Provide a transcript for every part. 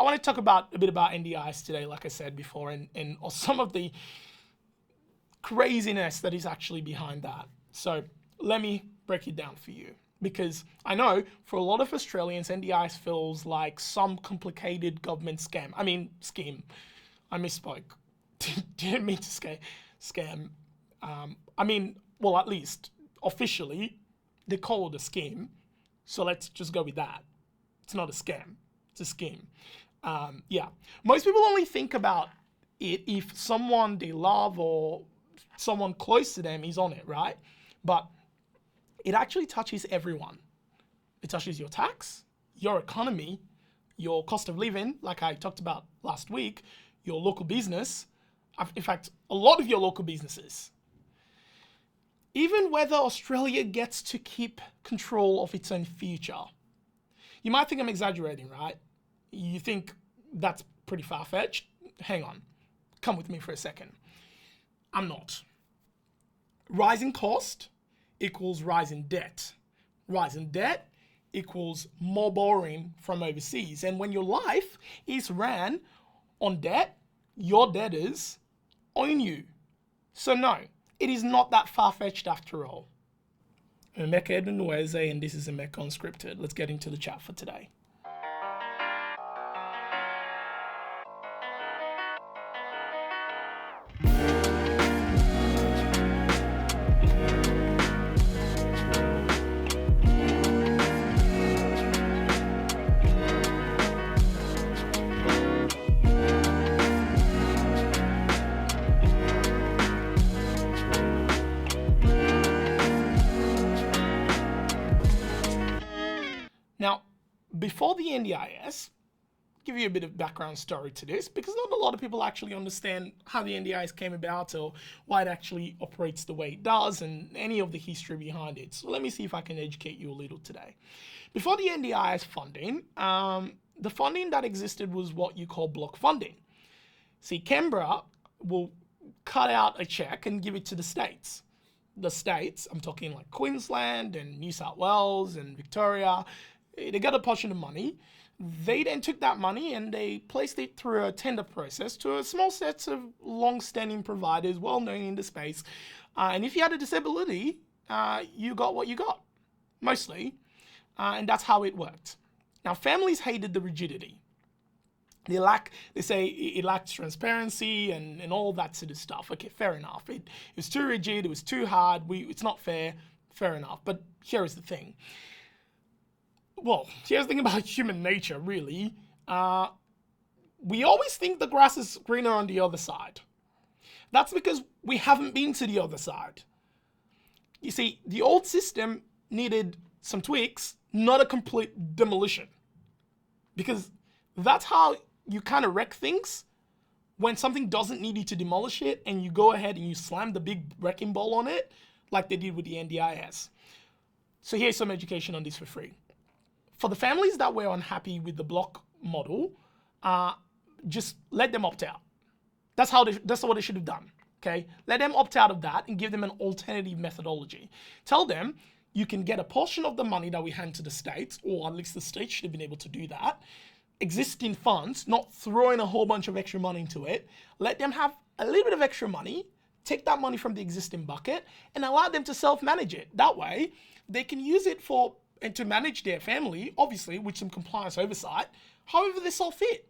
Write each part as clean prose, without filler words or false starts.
want to talk about a bit about NDIS today, like I said before, and some of the craziness that is actually behind that. So let me break it down for you, because I know for a lot of Australians, NDIS feels like some complicated government scheme. I misspoke. Didn't mean to scam. Well, at least officially, they call it a scheme. So let's just go with that. It's not a scam. It's a scheme. Most people only think about it if someone they love or someone close to them is on it, right? But it actually touches everyone. It touches your tax, your economy, your cost of living, like I talked about last week, your local business, in fact, a lot of your local businesses. Even whether Australia gets to keep control of its own future. You might think I'm exaggerating, right? You think that's pretty far-fetched? Hang on. Come with me for a second. I'm not. Rising cost equals rising debt. Rising debt equals more borrowing from overseas. And when your life is ran on debt, your debtors own you. So no, it is not that far-fetched after all. I'm Emeka Edwin-Nweze, and this is Emeka Unscripted. Let's get into the chat for today. Now, before the NDIS, give you a bit of background story to this, because not a lot of people actually understand how the NDIS came about or why it actually operates the way it does and any of the history behind it. So let me see if I can educate you a little today. Before the NDIS funding, the funding that existed was what you call block funding. See, Canberra will cut out a check and give it to the states. The states, I'm talking like Queensland and New South Wales and Victoria, they got a portion of money. They then took that money and they placed it through a tender process to a small set of long-standing providers, well-known in the space. And if you had a disability, you got what you got, mostly. And that's how it worked. Now, families hated the rigidity. They say it lacks transparency and all that sort of stuff. Okay, fair enough. It was too rigid, it was too hard, it's not fair enough. But here is the thing. Well, here's the thing about human nature, really. We always think the grass is greener on the other side. That's because we haven't been to the other side. You see, the old system needed some tweaks, not a complete demolition. Because that's how you kind of wreck things. When something doesn't need you to demolish it and you go ahead and you slam the big wrecking ball on it, like they did with the NDIS. So here's some education on this for free. For the families that were unhappy with the block model, just let them opt out. That's what they should have done, okay? Let them opt out of that and give them an alternative methodology. Tell them you can get a portion of the money that we hand to the states, or at least the states should have been able to do that, existing funds, not throwing a whole bunch of extra money into it. Let them have a little bit of extra money, take that money from the existing bucket, and allow them to self-manage it. That way, they can use it and to manage their family, obviously, with some compliance oversight, however they saw fit.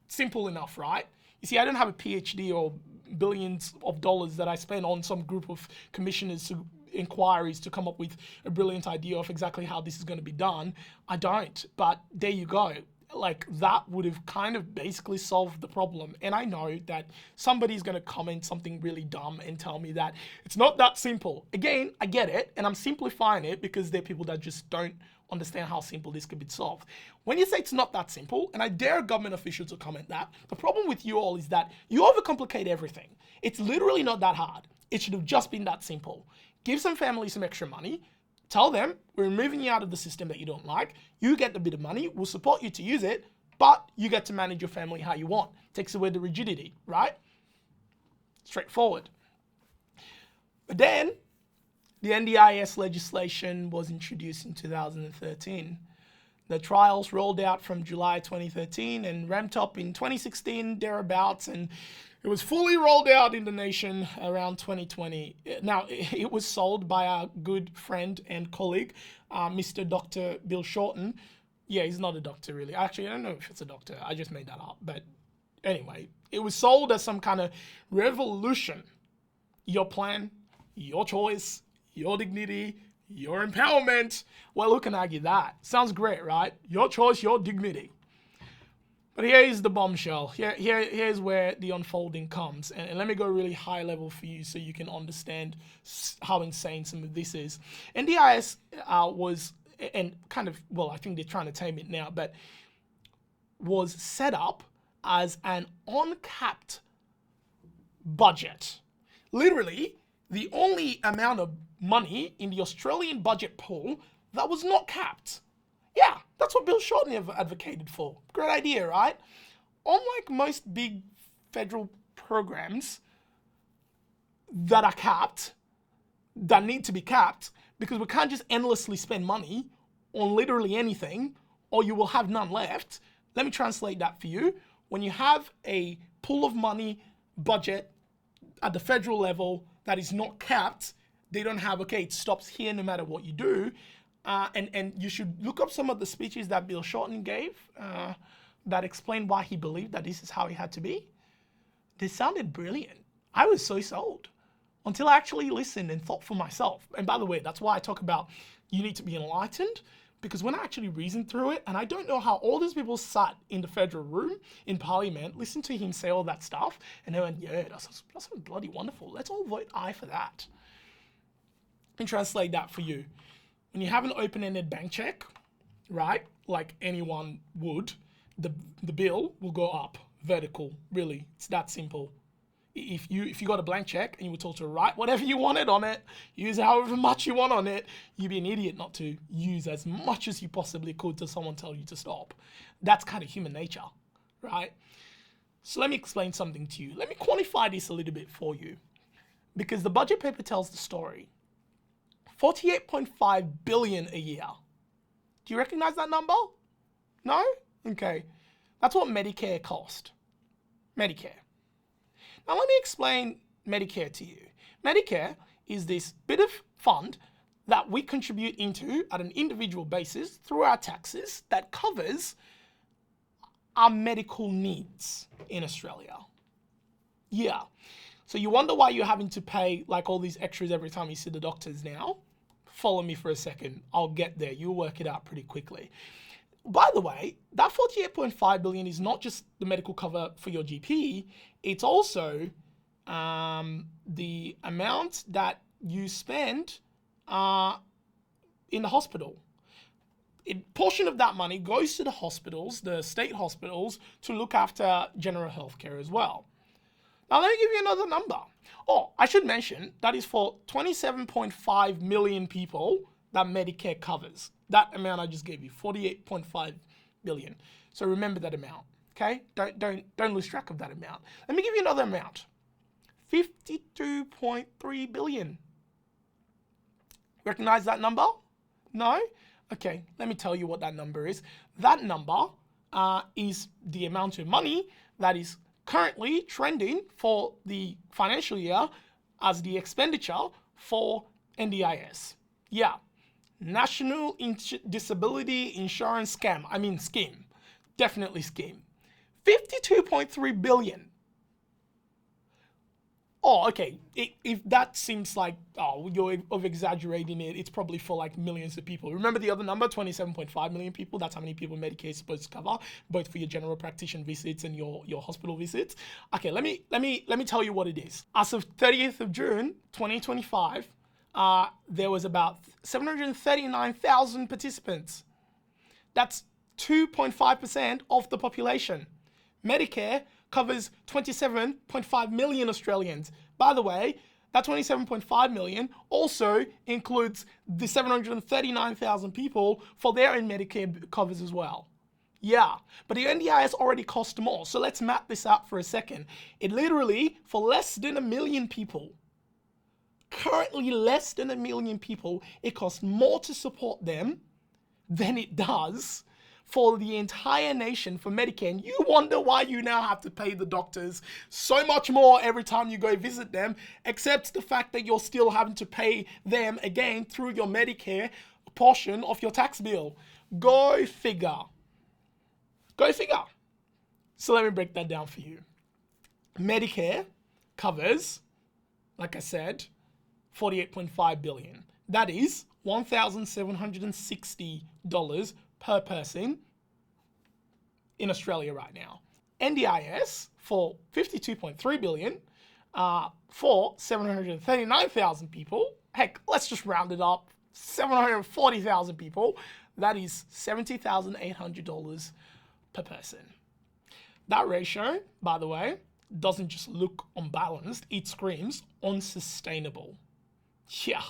Simple enough, right? You see, I don't have a PhD or billions of dollars that I spend on some group of commissioners inquiries to come up with a brilliant idea of exactly how this is going to be done. I don't, but there you go. Like, that would have kind of basically solved the problem. And I know that somebody's going to comment something really dumb and tell me that it's not that simple. Again, I get it, and I'm simplifying it because there are people that just don't understand how simple this could be solved. When you say it's not that simple, and I dare a government official to comment that, the problem with you all is that you overcomplicate everything. It's literally not that hard. It should have just been that simple. Give some families some extra money. Tell them, we're removing you out of the system that you don't like. You get the bit of money. We'll support you to use it, but you get to manage your family how you want. Takes away the rigidity, right? Straightforward. But then, the NDIS legislation was introduced in 2013. The trials rolled out from July 2013 and ramped up in 2016 thereabouts, and it was fully rolled out in the nation around 2020. Now, it was sold by our good friend and colleague, Mr. Dr. Bill Shorten. Yeah, he's not a doctor really. Actually, I don't know if it's a doctor. I just made that up. But anyway, it was sold as some kind of revolution. Your plan, your choice, your dignity, your empowerment. Well, who can argue that? Sounds great, right? Your choice, your dignity. But here is the bombshell. Here's where the unfolding comes. And let me go really high level for you so you can understand how insane some of this is. NDIS was, and kind of, well, I think they're trying to tame it now, but was set up as an uncapped budget. Literally, the only amount of money in the Australian budget pool that was not capped. Yeah, that's what Bill Shorten advocated for. Great idea, right? Unlike most big federal programs that are capped, that need to be capped, because we can't just endlessly spend money on literally anything, or you will have none left. Let me translate that for you. When you have a pool of money budget at the federal level that is not capped, they don't have, okay, it stops here no matter what you do. And you should look up some of the speeches that Bill Shorten gave that explained why he believed that this is how it had to be. They sounded brilliant. I was so sold until I actually listened and thought for myself. And by the way, that's why I talk about you need to be enlightened, because when I actually reasoned through it, and I don't know how all these people sat in the federal room in Parliament, listened to him say all that stuff, and they went, yeah, that's bloody wonderful. Let's all vote aye for that. And translate that for you. When you have an open-ended bank check, right, like anyone would, the bill will go up, vertical, really. It's that simple. If you got a blank check and you were told to write whatever you wanted on it, use however much you want on it, you'd be an idiot not to use as much as you possibly could till someone tell you to stop. That's kind of human nature, right? So let me explain something to you. Let me quantify this a little bit for you, because the budget paper tells the story. 48.5 billion a year. Do you recognize that number? No? Okay. That's what Medicare cost. Medicare. Now let me explain Medicare to you. Medicare is this bit of fund that we contribute into at an individual basis through our taxes that covers our medical needs in Australia. Yeah. So you wonder why you're having to pay like all these extras every time you see the doctors now? Follow me for a second. I'll get there. You'll work it out pretty quickly. By the way, that 48.5 billion is not just the medical cover for your GP. It's also the amount that you spend in the hospital. A portion of that money goes to the hospitals, the state hospitals, to look after general health care as well. Now, let me give you another number. Oh, I should mention that is for 27.5 million people that Medicare covers. That amount I just gave you, 48.5 billion. So remember that amount, okay? Don't lose track of that amount. Let me give you another amount. 52.3 billion. Recognize that number? No? Okay, let me tell you what that number is. That number is the amount of money that is currently trending for the financial year as the expenditure for NDIS. Yeah, National Disability Insurance Scheme. Definitely scheme. 52.3 billion. Oh, okay. If that seems like, you're over-exaggerating it, it's probably for like millions of people. Remember the other number, 27.5 million people? That's how many people Medicare is supposed to cover, both for your general practitioner visits and your hospital visits. Okay, let me tell you what it is. As of 30th of June, 2025, there was about 739,000 participants. That's 2.5% of the population. Medicare covers 27.5 million Australians. By the way, that 27.5 million also includes the 739,000 people for their own Medicare covers as well. Yeah, but the NDIS already cost more. So let's map this out for a second. It literally, for less than 1 million people, currently less than 1 million people, it costs more to support them than it does for the entire nation for Medicare, and you wonder why you now have to pay the doctors so much more every time you go visit them, except the fact that you're still having to pay them again through your Medicare portion of your tax bill. Go figure. Go figure. So let me break that down for you. Medicare covers, like I said, 48.5 billion. That is $1,760 per person in Australia right now. NDIS for 52.3 billion for 739,000 people. Heck, let's just round it up. 740,000 people. That is $70,800 per person. That ratio, by the way, doesn't just look unbalanced, it screams unsustainable. Yeah.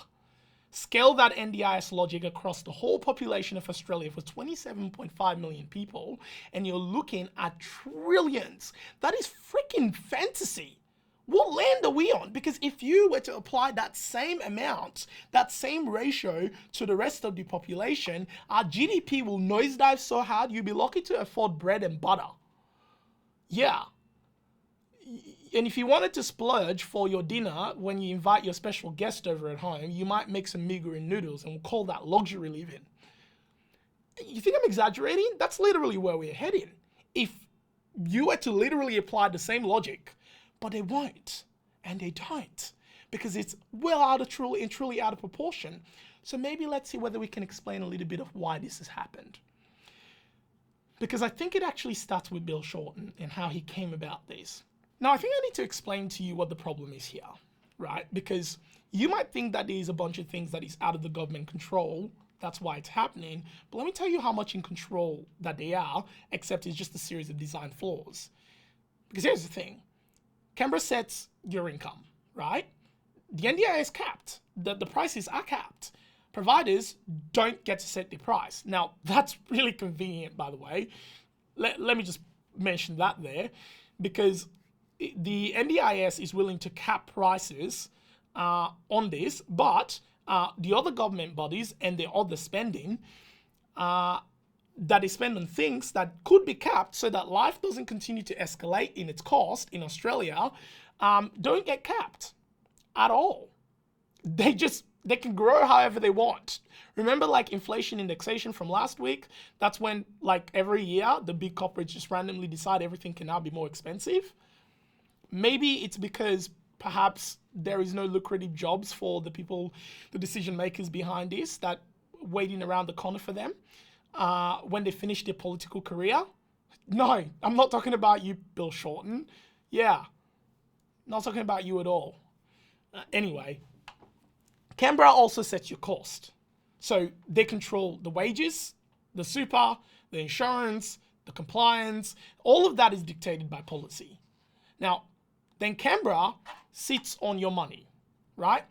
Scale that NDIS logic across the whole population of Australia for 27.5 million people, and you're looking at trillions. That is freaking fantasy. What land are we on? Because if you were to apply that same amount, that same ratio to the rest of the population, our GDP will nosedive so hard you'll be lucky to afford bread and butter. Yeah. And if you wanted to splurge for your dinner when you invite your special guest over at home, you might make some meagre and noodles, and we'll call that luxury living. You think I'm exaggerating? That's literally where we're heading. If you were to literally apply the same logic, but they won't, and they don't, because it's well out of truly out of proportion. So maybe let's see whether we can explain a little bit of why this has happened. Because I think it actually starts with Bill Shorten and how he came about this. Now, I think I need to explain to you what the problem is here, right? Because you might think that there's a bunch of things that is out of the government control. That's why it's happening. But let me tell you how much in control that they are, except it's just a series of design flaws. Because here's the thing. Canberra sets your income, right? The NDIA is capped. The prices are capped. Providers don't get to set the price. Now, that's really convenient, by the way. Let me just mention that there, because the NDIS is willing to cap prices on this, but the other government bodies and the other spending that they spend on things that could be capped so that life doesn't continue to escalate in its cost in Australia, don't get capped at all. They can grow however they want. Remember, like, inflation indexation from last week? That's when, like, every year the big corporates just randomly decide everything can now be more expensive. Maybe it's because perhaps there is no lucrative jobs for the people, the decision makers behind this, that waiting around the corner for them when they finish their political career. No, I'm not talking about you, Bill Shorten. Yeah, not talking about you at all. Anyway, Canberra also sets your cost. So they control the wages, the super, the insurance, the compliance. All of that is dictated by policy. Now, then Canberra sits on your money, right?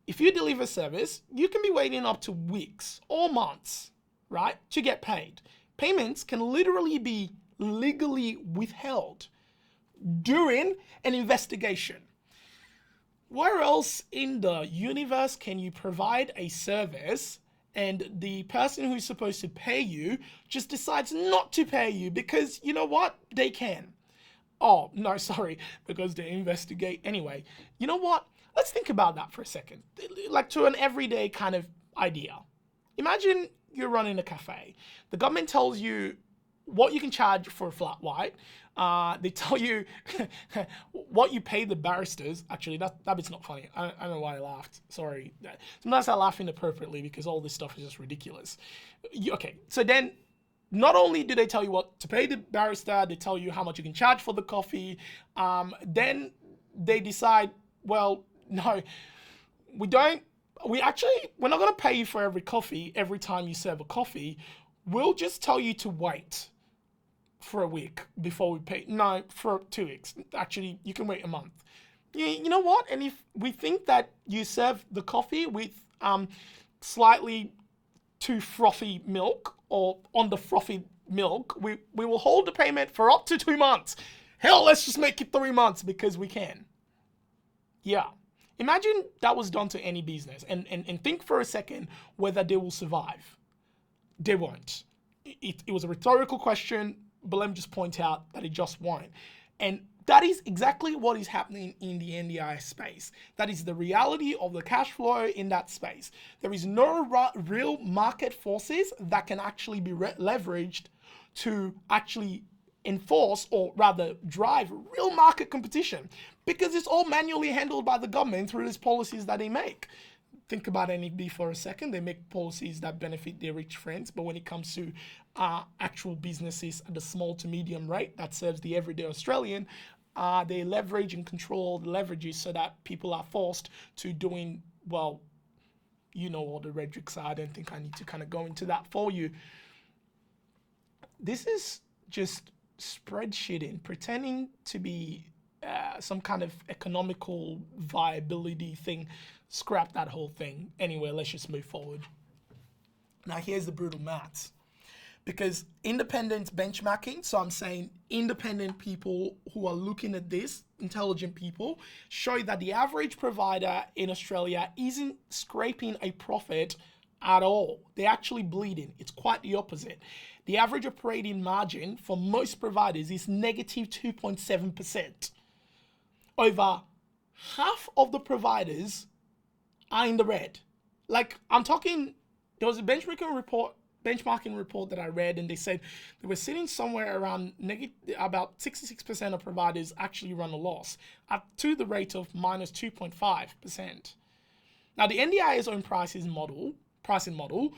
If you deliver service, you can be waiting up to weeks or months, right, to get paid. Payments can literally be legally withheld during an investigation. Where else in the universe can you provide a service and the person who's supposed to pay you just decides not to pay you because, you know what, they can? Oh, no, sorry, because they investigate. Anyway, you know what? Let's think about that for a second. Like, to an everyday kind of idea. Imagine you're running a cafe. The government tells you what you can charge for a flat white. They tell you what you pay the baristas. Actually, that bit's not funny. I don't know why I laughed. Sorry. Sometimes I laugh inappropriately because all this stuff is just ridiculous. Okay, so then not only do they tell you what to pay the barista, they tell you how much you can charge for the coffee. Then they decide, well, no, we're not going to pay you for every coffee every time you serve a coffee. We'll just tell you to wait for a week before we pay. No, for 2 weeks. Actually, you can wait a month. You know what? And if we think that you serve the coffee with slightly too frothy milk or on the frothy milk, we will hold the payment for up to 2 months. Hell, let's just make it 3 months because we can. Yeah. Imagine that was done to any business and think for a second whether they will survive. They won't. it was a rhetorical question, but let me just point out that it just won't. And that is exactly what is happening in the NDIS space. That is the reality of the cash flow in that space. There is no real market forces that can actually be leveraged to actually enforce, or rather drive, real market competition, because it's all manually handled by the government through these policies that they make. Think about NEB for a second. They make policies that benefit their rich friends, but when it comes to actual businesses at the small to medium rate that serves the everyday Australian, they leverage and control the leverages so that people are forced to doing, well, you know all the rhetorics are. I don't think I need to kind of go into that for you. This is just spreadsheeting, pretending to be some kind of economical viability thing. Scrap that whole thing. Anyway, let's just move forward. Now, here's the brutal maths. Because independent benchmarking, so I'm saying independent people who are looking at this, intelligent people, show that the average provider in Australia isn't scraping a profit at all. They're actually bleeding. It's quite the opposite. The average operating margin for most providers is negative 2.7%. Over half of the providers are in the red. Like, I'm talking, there was a benchmarking report that I read, and they said they were sitting somewhere around about 66% of providers actually run a loss, up to the rate of minus 2.5%. Now, the NDIA's own pricing model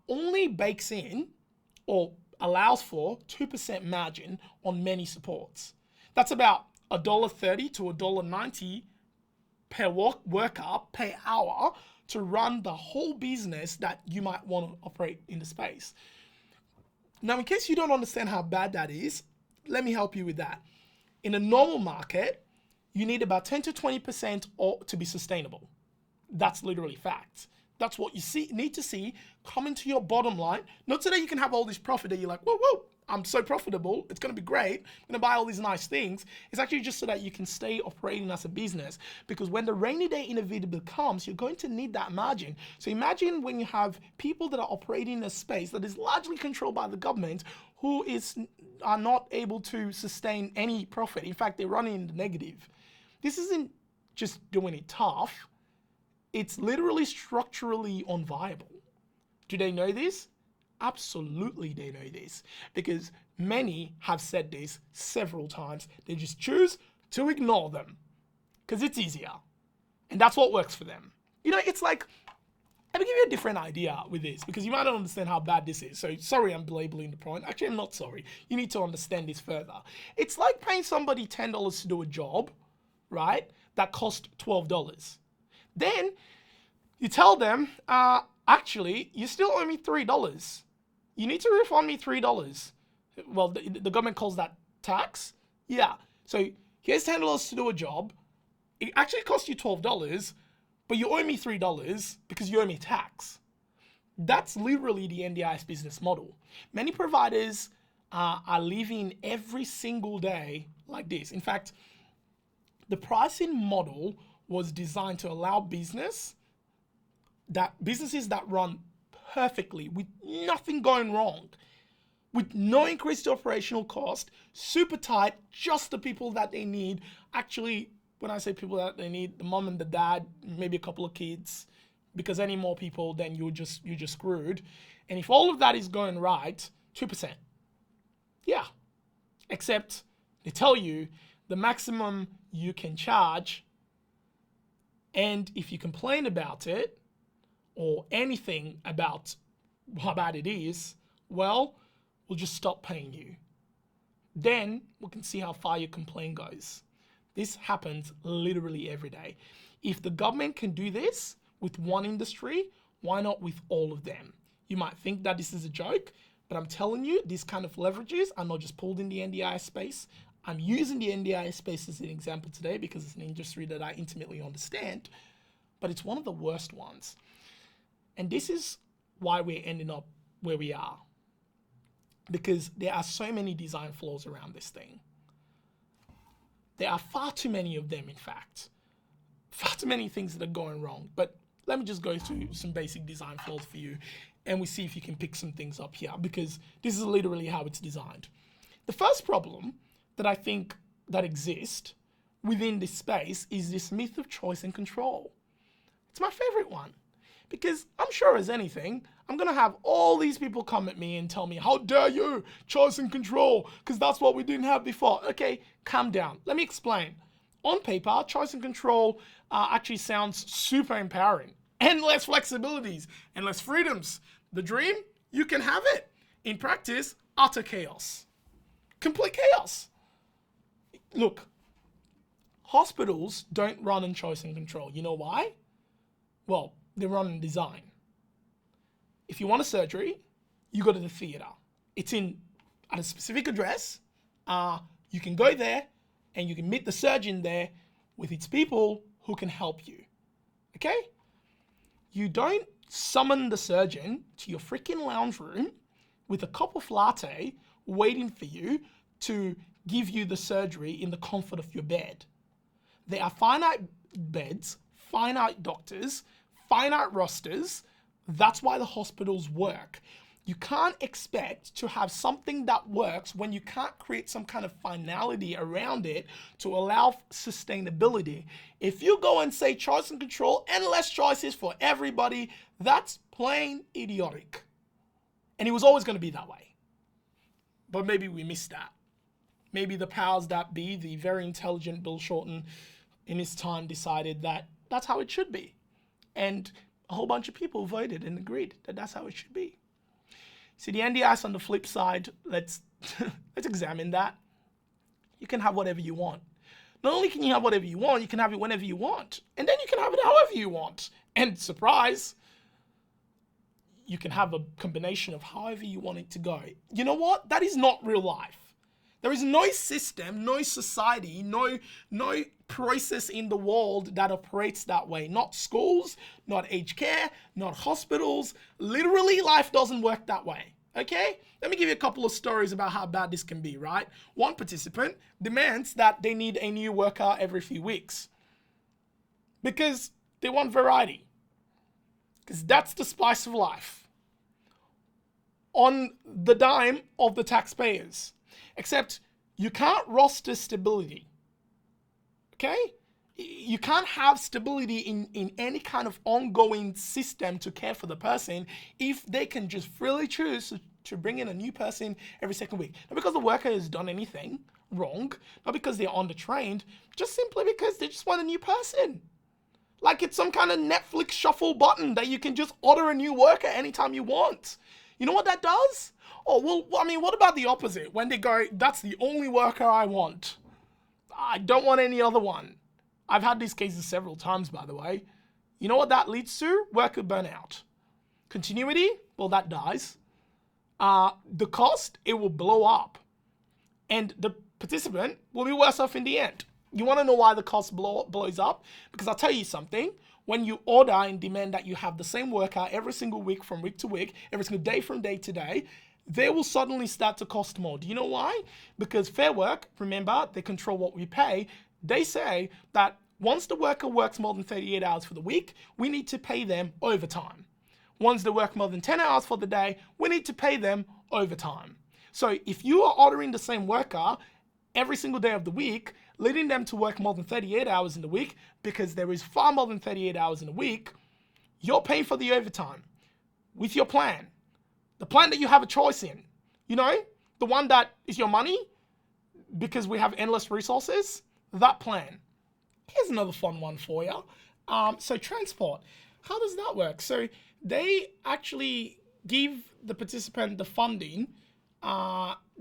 only bakes in or allows for 2% margin on many supports. That's about $1.30 to $1.90 per worker per hour to run the whole business that you might want to operate in the space. Now, in case you don't understand how bad that is, let me help you with that. In a normal market, you need about 10 to 20% to be sustainable. That's literally facts. That's what you need to see come into your bottom line. Not so that you can have all this profit that you're like, whoa, I'm so profitable, it's going to be great, I'm going to buy all these nice things. It's actually just so that you can stay operating as a business, because when the rainy day inevitably comes, you're going to need that margin. So imagine when you have people that are operating in a space that is largely controlled by the government, who are not able to sustain any profit. In fact, they're running in the negative. This isn't just doing it tough. It's literally structurally unviable. Do they know this? Absolutely they know this, because many have said this several times. They just choose to ignore them because it's easier. And that's what works for them. You know, it's like, let me give you a different idea with this, because you might not understand how bad this is. So sorry, I'm belabeling the point. Actually, I'm not sorry. You need to understand this further. It's like paying somebody $10 to do a job, right, that cost $12. Then you tell them, actually, you still owe me $3. You need to refund me $3. Well, the government calls that tax. Yeah. So here's $10 to do a job. It actually cost you $12, but you owe me $3 because you owe me tax. That's literally the NDIS business model. Many providers are living every single day like this. In fact, the pricing model was designed to allow businesses that run perfectly with nothing going wrong, with no increased operational cost, super tight, just the people that they need. Actually, when I say people that they need, the mom and the dad, maybe a couple of kids, because any more people, then you're just screwed. And if all of that is going right, 2%. Yeah. Except they tell you the maximum you can charge, and if you complain about it, or anything about how bad it is, well, we'll just stop paying you. Then we can see how far your complaint goes. This happens literally every day. If the government can do this with one industry, why not with all of them? You might think that this is a joke, but I'm telling you, these kind of leverages are not just pulled in the NDIS space. I'm using the NDIS space as an example today because it's an industry that I intimately understand, but it's one of the worst ones. And this is why we're ending up where we are, because there are so many design flaws around this thing. There are far too many of them, in fact. Far too many things that are going wrong. But let me just go through some basic design flaws for you. and we see if you can pick some things up here, because this is literally how it's designed. The first problem that I think that exists within this space is this myth of choice and control. It's my favorite one, because I'm sure as anything, I'm going to have all these people come at me and tell me, how dare you, choice and control, because that's what we didn't have before. Okay, calm down. Let me explain. On paper, choice and control actually sounds super empowering. Endless flexibilities, endless freedoms. The dream, you can have it. In practice, utter chaos. Complete chaos. Look, hospitals don't run on choice and control. You know why? Well, they run on design. If you want a surgery, you go to the theater. It's at a specific address. You can go there and you can meet the surgeon there with its people who can help you. Okay? You don't summon the surgeon to your freaking lounge room with a cup of latte waiting for you to give you the surgery in the comfort of your bed. There are finite beds, finite doctors, finite rosters. That's why the hospitals work. You can't expect to have something that works when you can't create some kind of finality around it to allow sustainability. If you go and say choice and control and less choices for everybody, that's plain idiotic. And it was always going to be that way. But maybe we missed that. Maybe the powers that be, the very intelligent Bill Shorten in his time, decided that that's how it should be. And a whole bunch of people voted and agreed that that's how it should be. See, the NDIS on the flip side, let's examine that. You can have whatever you want. Not only can you have whatever you want, you can have it whenever you want. And then you can have it however you want. And surprise, you can have a combination of however you want it to go. You know what? That is not real life. There is no system, no society, no process in the world that operates that way. Not schools, not aged care, not hospitals. Literally, life doesn't work that way. Okay? Let me give you a couple of stories about how bad this can be, right? One participant demands that they need a new worker every few weeks because they want variety. Because that's the spice of life. On the dime of the taxpayers. Except you can't roster stability. Okay? You can't have stability in any kind of ongoing system to care for the person if they can just freely choose to bring in a new person every second week. Not because the worker has done anything wrong, not because they're undertrained, just simply because they just want a new person. Like it's some kind of Netflix shuffle button that you can just order a new worker anytime you want. You know what that does? Oh, well, I mean, what about the opposite? When they go, that's the only worker I want. I don't want any other one. I've had these cases several times, by the way. You know what that leads to? Worker burnout. Continuity? Well, that dies. The cost? It will blow up. And the participant will be worse off in the end. You want to know why the cost blows up? Because I'll tell you something. When you order and demand that you have the same worker every single week from week to week, every single day from day to day, they will suddenly start to cost more. Do you know why? Because Fair Work, remember, they control what we pay. They say that once the worker works more than 38 hours for the week, we need to pay them overtime. Once they work more than 10 hours for the day, we need to pay them overtime. So if you are ordering the same worker every single day of the week, leading them to work more than 38 hours in the week, because there is far more than 38 hours in a week, you're paying for the overtime with your plan. The plan that you have a choice in, you know, the one that is your money because we have endless resources, that plan. Here's another fun one for you. So transport, how does that work? So they actually give the participant the funding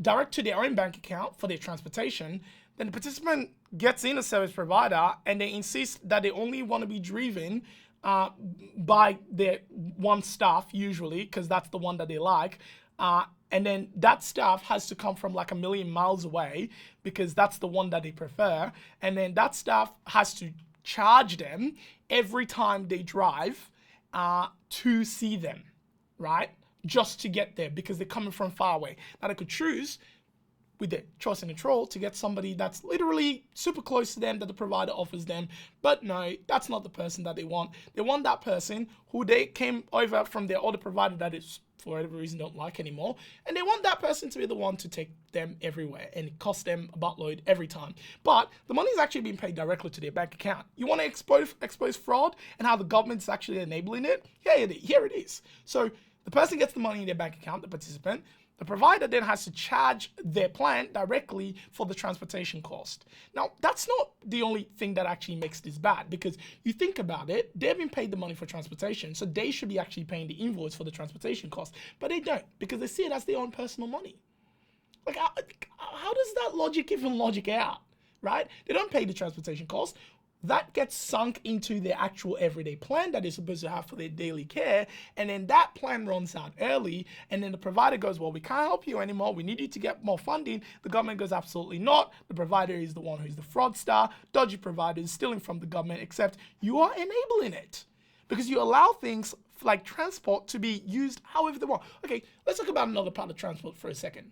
direct to their own bank account for their transportation. Then the participant gets in a service provider and they insist that they only want to be driven by their one staff usually, because that's the one that they like. And then that staff has to come from like a million miles away because that's the one that they prefer. And then that staff has to charge them every time they drive to see them, right? Just to get there because they're coming from far away. Now they could choose with their choice and control to get somebody that's literally super close to them that the provider offers them. But no, that's not the person that they want. They want that person who they came over from their other provider that is, for whatever reason, don't like anymore. And they want that person to be the one to take them everywhere, and it costs them a buttload every time. But the money is actually being paid directly to their bank account. You want to expose fraud and how the government's actually enabling it? Here it is. So the person gets the money in their bank account, the participant. The provider then has to charge their plan directly for the transportation cost. Now, that's not the only thing that actually makes this bad, because you think about it, they've been paid the money for transportation, so they should be actually paying the invoice for the transportation cost, but they don't, because they see it as their own personal money. Like, how does that logic even logic out, right? They don't pay the transportation cost. That gets sunk into their actual everyday plan that they're supposed to have for their daily care. And then that plan runs out early. And then the provider goes, well, we can't help you anymore. We need you to get more funding. The government goes, absolutely not. The provider is the one who's the fraudster. Dodgy providers stealing from the government, except you are enabling it because you allow things like transport to be used however they want. Okay, let's talk about another part of transport for a second.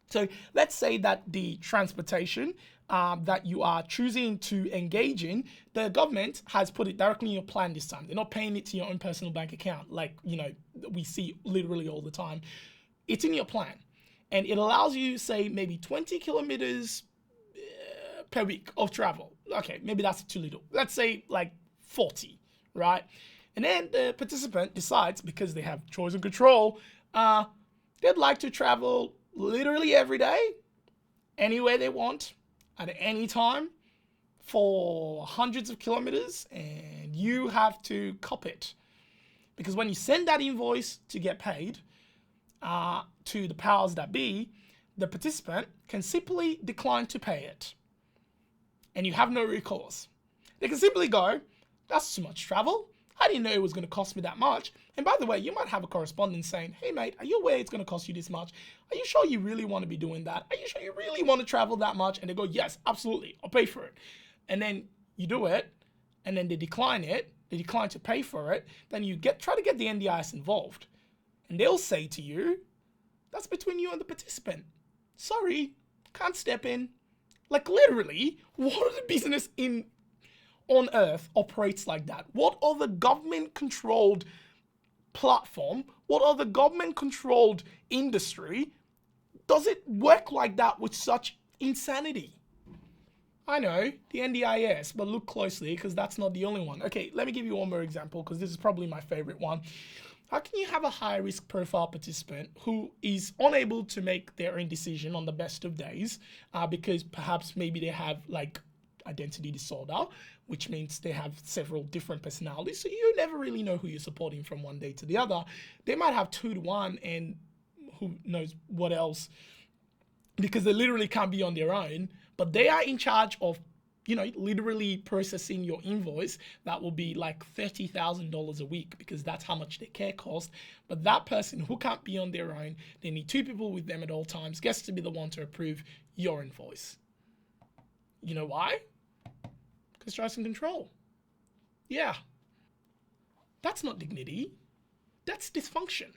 So let's say that the transportation that you are choosing to engage in, the government has put it directly in your plan this time. They're not paying it to your own personal bank account like, we see literally all the time. It's in your plan. And it allows you, say, maybe 20 kilometers per week of travel. Okay, maybe that's too little. Let's say like 40, right? And then the participant decides, because they have choice and control, they'd like to travel literally every day, anywhere they want, at any time, for hundreds of kilometers, and you have to cop it. Because when you send that invoice to get paid to the powers that be, the participant can simply decline to pay it. And you have no recourse. They can simply go, that's too much travel. I didn't know it was going to cost me that much. And by the way, you might have a correspondent saying, hey mate, are you aware it's going to cost you this much? Are you sure you really want to be doing that? Are you sure you really want to travel that much? And they go, yes, absolutely, I'll pay for it. And then you do it, and then they decline it. They decline to pay for it. Then you try to get the NDIS involved. And they'll say to you, that's between you and the participant. Sorry, can't step in. Like literally, what other business on earth operates like that? What other government-controlled platform, what other government-controlled industry does it work like that with such insanity? I know, the NDIS, but look closely because that's not the only one. Okay, let me give you one more example because this is probably my favorite one. How can you have a high-risk profile participant who is unable to make their own decision on the best of days because perhaps maybe they have like identity disorder, which means they have several different personalities, so you never really know who you're supporting from one day to the other. They might have 2 to 1 and who knows what else, because they literally can't be on their own, but they are in charge of, literally processing your invoice. That will be like $30,000 a week because that's how much their care costs. But that person who can't be on their own, they need 2 people with them at all times, gets to be the one to approve your invoice. You know why? Because choice and control. Yeah. That's not dignity. That's dysfunction.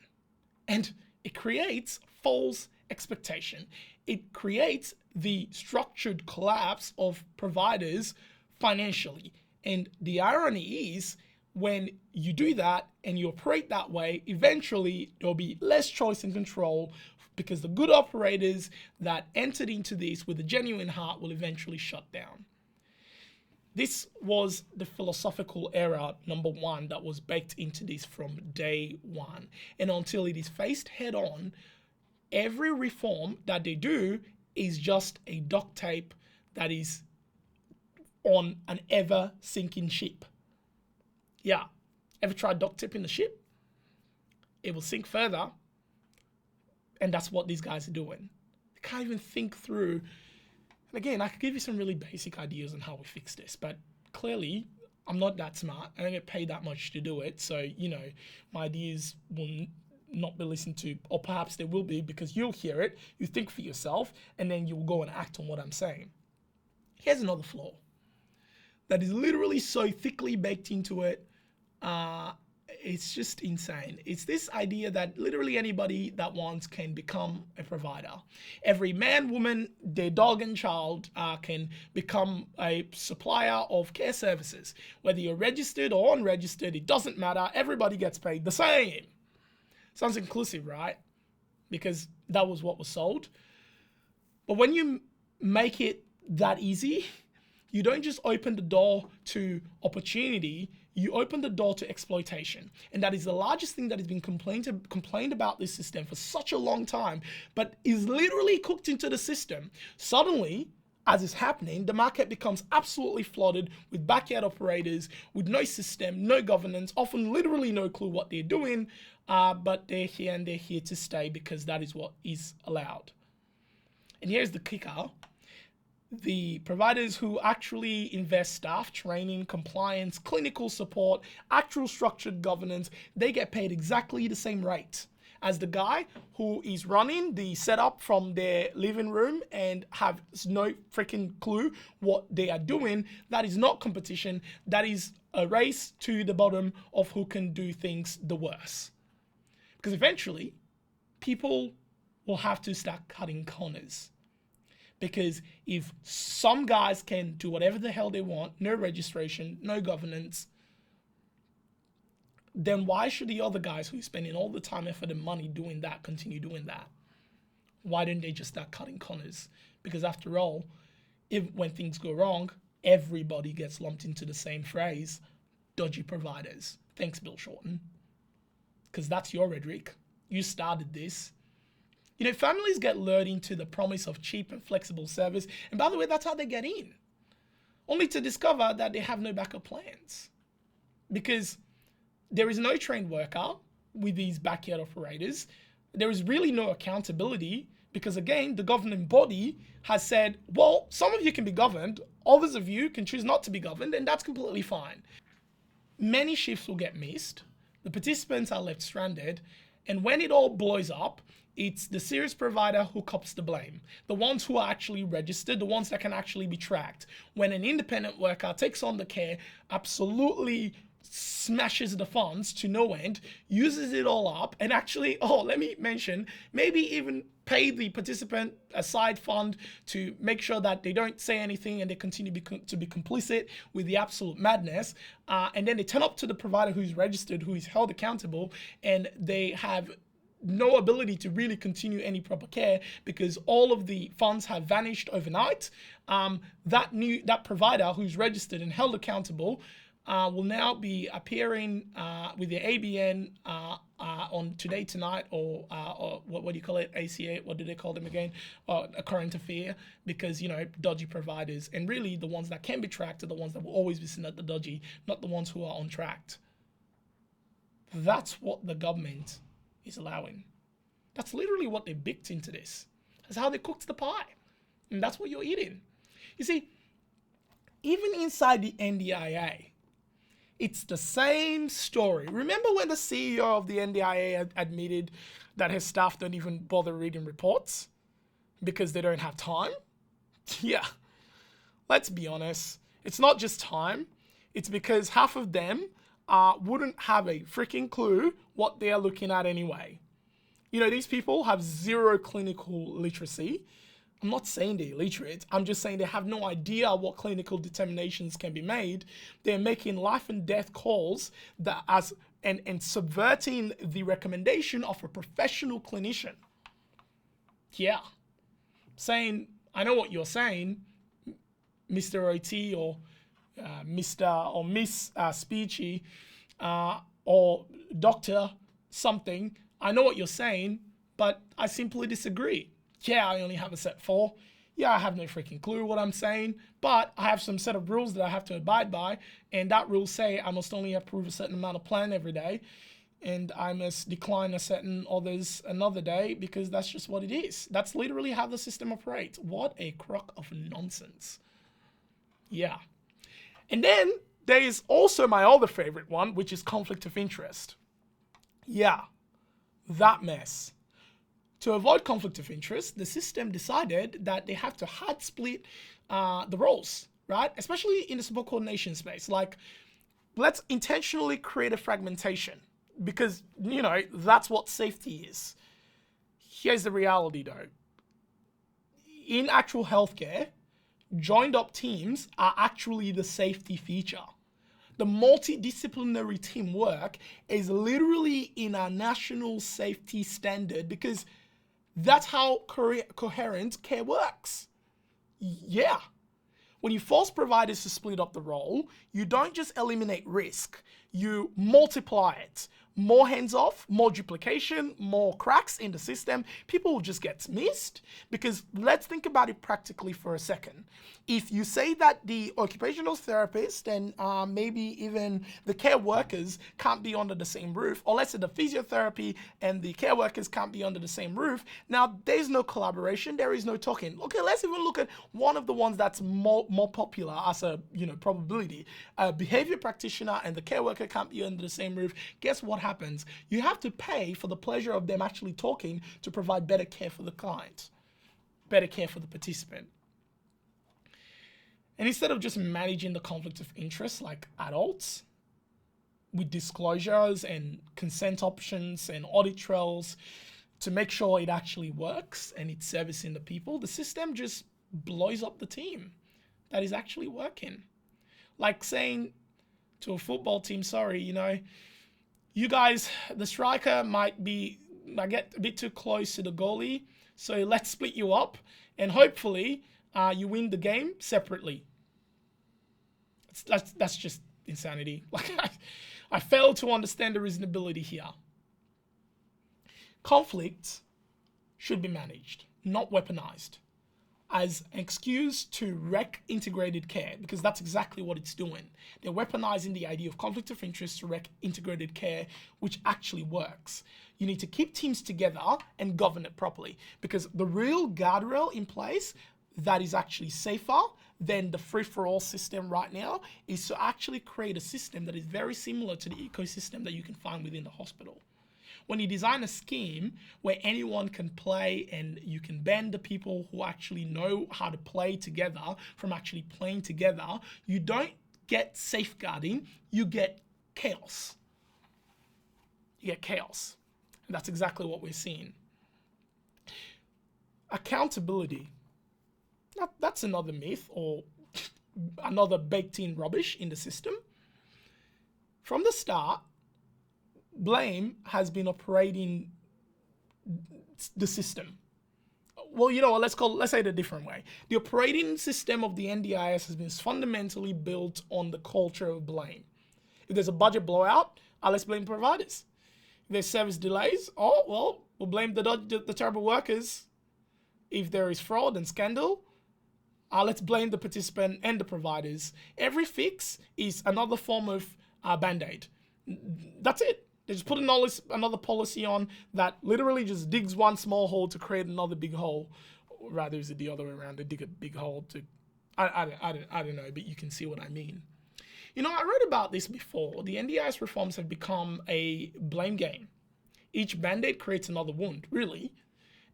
And it creates false expectation. It creates the structured collapse of providers financially. And the irony is, when you do that and you operate that way, eventually there'll be less choice and control because the good operators that entered into this with a genuine heart will eventually shut down. This was the philosophical error, number 1, that was baked into this from day one. And until it is faced head on, every reform that they do is just a duct tape that is on an ever sinking ship. Yeah, ever tried duct taping the ship? It will sink further. And that's what these guys are doing. They can't even think through. And again, I could give you some really basic ideas on how we fix this, but clearly I'm not that smart. I don't get paid that much to do it. So, my ideas will not be listened to, or perhaps they will be because you'll hear it, you think for yourself, and then you'll go and act on what I'm saying. Here's another flaw that is literally so thickly baked into it, it's just insane. It's this idea that literally anybody that wants can become a provider. Every man, woman, their dog and child can become a supplier of care services. Whether you're registered or unregistered, it doesn't matter. Everybody gets paid the same. Sounds inclusive, right? Because that was what was sold. But when you make it that easy, you don't just open the door to opportunity, you open the door to exploitation. And that is the largest thing that has been complained about this system for such a long time, but is literally cooked into the system. Suddenly, as is happening, the market becomes absolutely flooded with backyard operators with no system, no governance, often literally no clue what they're doing, but they're here and they're here to stay because that is what is allowed. And here's the kicker. The providers who actually invest staff, training, compliance, clinical support, actual structured governance, they get paid exactly the same rate as the guy who is running the setup from their living room and have no freaking clue what they are doing. That is not competition. That is a race to the bottom of who can do things the worst. Because eventually, people will have to start cutting corners. Because if some guys can do whatever the hell they want, no registration, no governance, then why should the other guys who are spending all the time, effort, and money doing that continue doing that? Why don't they just start cutting corners? Because after all, when things go wrong, everybody gets lumped into the same phrase, dodgy providers. Thanks, Bill Shorten. Because that's your rhetoric. You started this. You know, families get lured into the promise of cheap and flexible service. And by the way, that's how they get in. Only to discover that they have no backup plans. Because there is no trained worker with these backyard operators. There is really no accountability because, again, the governing body has said, well, some of you can be governed, others of you can choose not to be governed, and that's completely fine. Many shifts will get missed. The participants are left stranded. And when it all blows up, it's the service provider who cops the blame. The ones who are actually registered, the ones that can actually be tracked. When an independent worker takes on the care, absolutely smashes the funds to no end, uses it all up, and actually, let me mention, maybe even pay the participant a side fund to make sure that they don't say anything and they continue to be complicit with the absolute madness. And then they turn up to the provider who's registered, who is held accountable, and they have no ability to really continue any proper care because all of the funds have vanished overnight. That provider who's registered and held accountable will now be appearing with the ABN on Today Tonight or what do you call it? ACA, what do they call them again? A current affair, because, you know, dodgy providers. And really the ones that can be tracked are the ones that will always be seen at the dodgy, not the ones who are untracked. That's what the government is allowing. That's literally what they baked into this. That's how they cooked the pie. And that's what you're eating. You see, even inside the NDIA, it's the same story. Remember when the CEO of the NDIA admitted that his staff don't even bother reading reports because they don't have time? Yeah, let's be honest. It's not just time. It's because half of them wouldn't have a freaking clue what they're looking at anyway. You know, these people have zero clinical literacy. I'm not saying they're illiterate. I'm just saying they have no idea what clinical determinations can be made. They're making life and death calls and subverting the recommendation of a professional clinician. Yeah. Saying, I know what you're saying, Mr. OT or Mr. or Miss Speechy or Dr. something. I know what you're saying, but I simply disagree. Yeah, I only have a set 4. Yeah, I have no freaking clue what I'm saying, but I have some set of rules that I have to abide by, and that rules say I must only approve a certain amount of plan every day, and I must decline a certain others another day, because that's just what it is. That's literally how the system operates. What a crock of nonsense. Yeah. And then there is also my other favorite one, which is conflict of interest. Yeah, that mess. To avoid conflict of interest, the system decided that they have to hard split the roles, right? Especially in the support coordination space. Like, let's intentionally create a fragmentation because, that's what safety is. Here's the reality though. In actual healthcare, joined up teams are actually the safety feature. The multidisciplinary teamwork is literally in our national safety standard because that's how coherent care works. Yeah. When you force providers to split up the role, you don't just eliminate risk, you multiply it. More hands off, more duplication, more cracks in the system. People will just get missed because let's think about it practically for a second. If you say that the occupational therapist and maybe even the care workers can't be under the same roof, or let's say the physiotherapy and the care workers can't be under the same roof, now there's no collaboration, there is no talking. Okay, let's even look at one of the ones that's more popular as a probability. A behavior practitioner and the care worker can't be under the same roof. Guess what happens? You have to pay for the pleasure of them actually talking to provide better care for the client, better care for the participant. And instead of just managing the conflict of interest like adults with disclosures and consent options and audit trails to make sure it actually works and it's servicing the people, the system just blows up the team that is actually working. Like saying to a football team, sorry, you guys, the striker might get a bit too close to the goalie, so let's split you up and hopefully you win the game separately. That's just insanity. Like I fail to understand the reasonability here. Conflict should be managed, not weaponized as an excuse to wreck integrated care, because that's exactly what it's doing. They're weaponizing the idea of conflict of interest to wreck integrated care, which actually works. You need to keep teams together and govern it properly, because the real guardrail in place that is actually safer than the free-for-all system right now is to actually create a system that is very similar to the ecosystem that you can find within the hospital. When you design a scheme where anyone can play and you can ban the people who actually know how to play together from actually playing together, you don't get safeguarding, you get chaos. You get chaos. And that's exactly what we're seeing. Accountability. That's another myth or another baked-in rubbish in the system. From the start, blame has been operating the system. Well, let's say it a different way. The operating system of the NDIS has been fundamentally built on the culture of blame. If there's a budget blowout, let's blame providers. If there's service delays, we'll blame the terrible workers. If there is fraud and scandal, let's blame the participant and the providers. Every fix is another form of Band-Aid. That's it. They just put another policy on that literally just digs one small hole to create another big hole. Or rather, is it the other way around? They dig a big hole to... I don't know, but you can see what I mean. I read about this before. The NDIS reforms have become a blame game. Each Band-Aid creates another wound, really.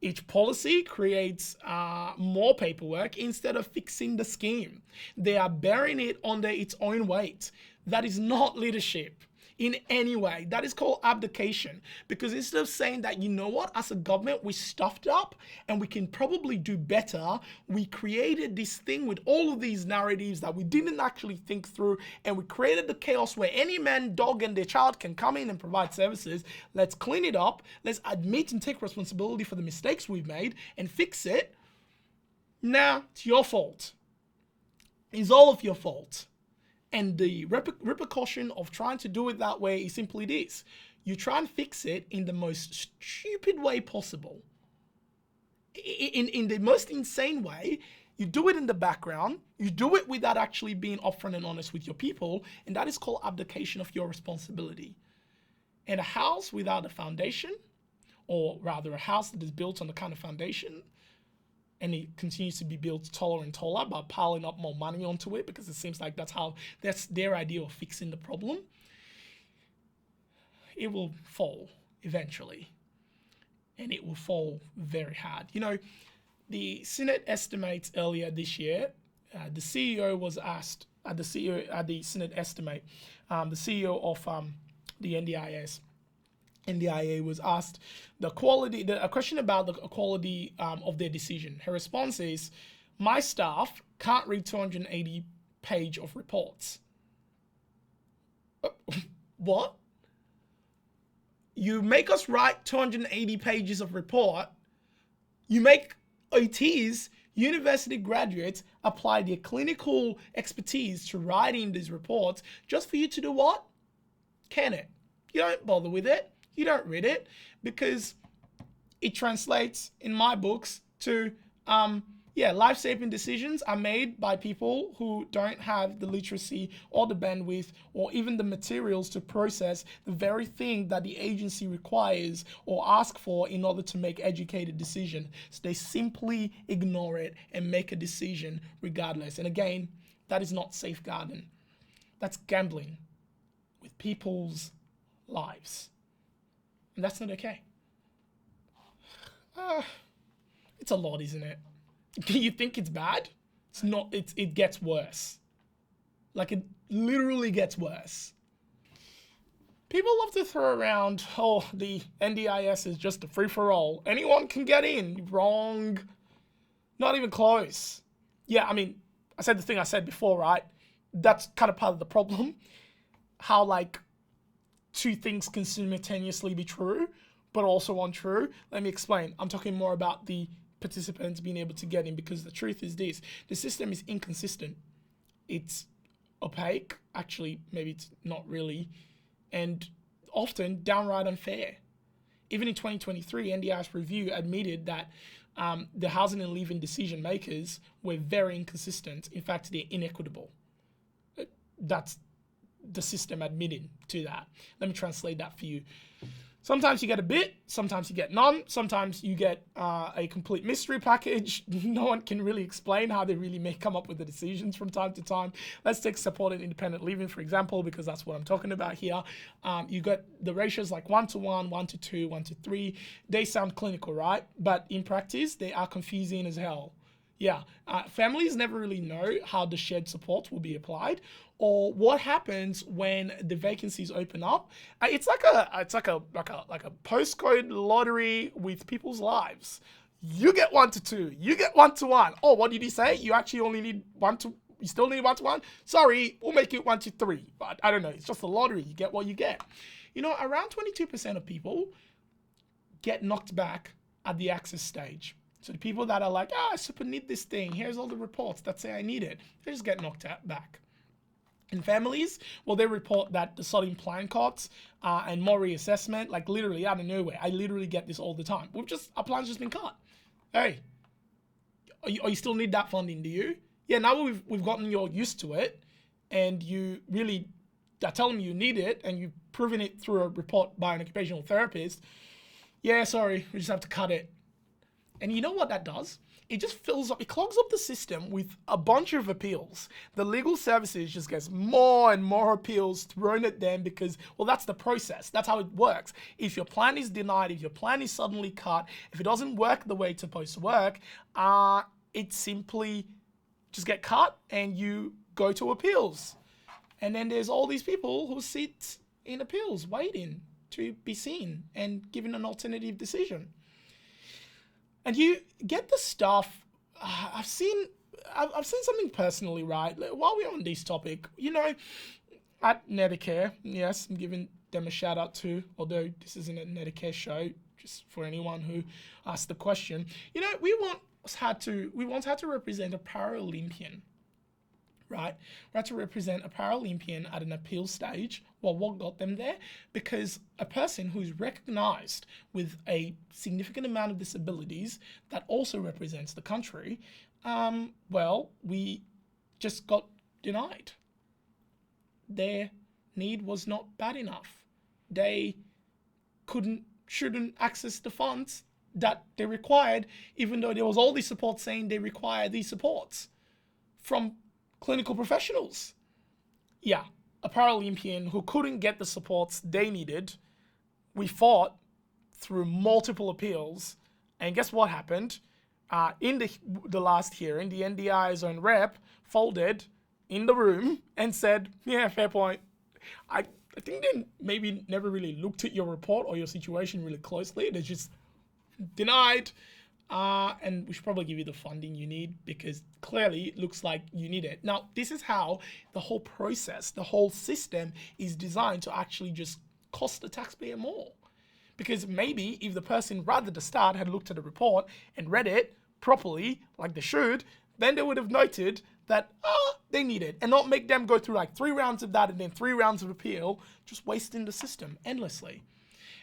Each policy creates more paperwork instead of fixing the scheme. They are burying it under its own weight. That is not leadership in any way. That is called abdication. Because instead of saying that, as a government, we stuffed up and we can probably do better, we created this thing with all of these narratives that we didn't actually think through, and we created the chaos where any man, dog, and their child can come in and provide services. Let's clean it up. Let's admit and take responsibility for the mistakes we've made and fix it. Nah, it's your fault. It's all of your fault. And the repercussion of trying to do it that way is simply this. You try and fix it in the most stupid way possible. In the most insane way. You do it in the background. You do it without actually being upfront and honest with your people. And that is called abdication of your responsibility. And a house without a foundation, or rather a house that is built on the kind of foundation, and it continues to be built taller and taller by piling up more money onto it, because it seems like that's their idea of fixing the problem. It will fall eventually, and it will fall very hard. The Senate estimates earlier this year, the CEO was asked the CEO at the Senate estimate, the CEO of the NDIS. NDIA was asked a question about the quality of their decision. Her response is, "My staff can't read 280 pages of reports." What? You make us write 280 pages of report. You make OTs, university graduates, apply their clinical expertise to writing these reports just for you to do what? Can it? You don't bother with it. You don't read it because it translates in my books to, life-saving decisions are made by people who don't have the literacy or the bandwidth or even the materials to process the very thing that the agency requires or ask for in order to make educated decision. So they simply ignore it and make a decision regardless. And again, that is not safeguarding. That's gambling with people's lives. And that's not okay. It's a lot, isn't it? Do you think it's bad? It's not. It gets worse. Like, it literally gets worse. People love to throw around, the NDIS is just a free-for-all. Anyone can get in. Wrong. Not even close. Yeah, I mean, I said the thing I said before, right? That's kind of part of the problem. How, like, two things can simultaneously be true, but also untrue. Let me explain. I'm talking more about the participants being able to get in, because the truth is this: the system is inconsistent, it's opaque, actually maybe it's not really, and often downright unfair. Even in 2023, NDIS review admitted that the housing and living decision makers were very inconsistent. In fact, they're inequitable. That's the system admitting to that. Let me translate that for you. Sometimes you get a bit, sometimes you get none, sometimes you get a complete mystery package. No one can really explain how they really may come up with the decisions from time to time. Let's take supported independent living, for example, because that's what I'm talking about here. You got the ratios like 1-to-1, 1-to-2, 1-to-3. They sound clinical, right? But in practice, they are confusing as hell. Yeah, families never really know how the shared support will be applied, or what happens when the vacancies open up. It's like a postcode lottery with people's lives. You get 1-to-2, you get 1-to-1. Oh, what did he say? You actually only need you still need 1-to-1? Sorry, we'll make it 1-to-3. But I don't know, it's just a lottery. You get what you get. You know, around 22% of people get knocked back at the access stage. So the people that are like, I super need this thing, here's all the reports that say I need it, they just get knocked back. In families, well, they report that the sudden plan cuts and more reassessment, like literally out of nowhere. I literally get this all the time. Our plan's just been cut. Hey, you still need that funding, do you? Yeah, now we've gotten you all used to it, and you really are telling me you need it, and you've proven it through a report by an occupational therapist. Yeah, sorry, we just have to cut it. And you know what that does? It just it clogs up the system with a bunch of appeals. The legal services just gets more and more appeals thrown at them because, well, that's the process. That's how it works. If your plan is denied, if your plan is suddenly cut, if it doesn't work the way it's supposed to work, it simply just get cut and you go to appeals. And then there's all these people who sit in appeals waiting to be seen and given an alternative decision. And you get the stuff. I've seen something personally, right? While we're on this topic, you know, at Medicare, yes, I'm giving them a shout out too, although this isn't a Medicare show, just for anyone who asked the question. You know, we once had to represent a Paralympian, right? We had to represent a Paralympian at an appeal stage. Well, what got them there? Because a person who's recognized with a significant amount of disabilities that also represents the country, we just got denied. Their need was not bad enough. They shouldn't access the funds that they required, even though there was all these supports saying they require these supports from clinical professionals. Yeah, a Paralympian who couldn't get the supports they needed. We fought through multiple appeals, and guess what happened? In the last hearing, the NDI's own rep folded in the room and said, yeah, fair point. I think they maybe never really looked at your report or your situation really closely. They just denied. And we should probably give you the funding you need because clearly it looks like you need it. Now, this is how the whole process, the whole system is designed to actually just cost the taxpayer more. Because maybe if the person right at the start had looked at the report and read it properly, like they should, then they would have noted that they need it and not make them go through like 3 rounds of that and then 3 rounds of appeal, just wasting the system endlessly.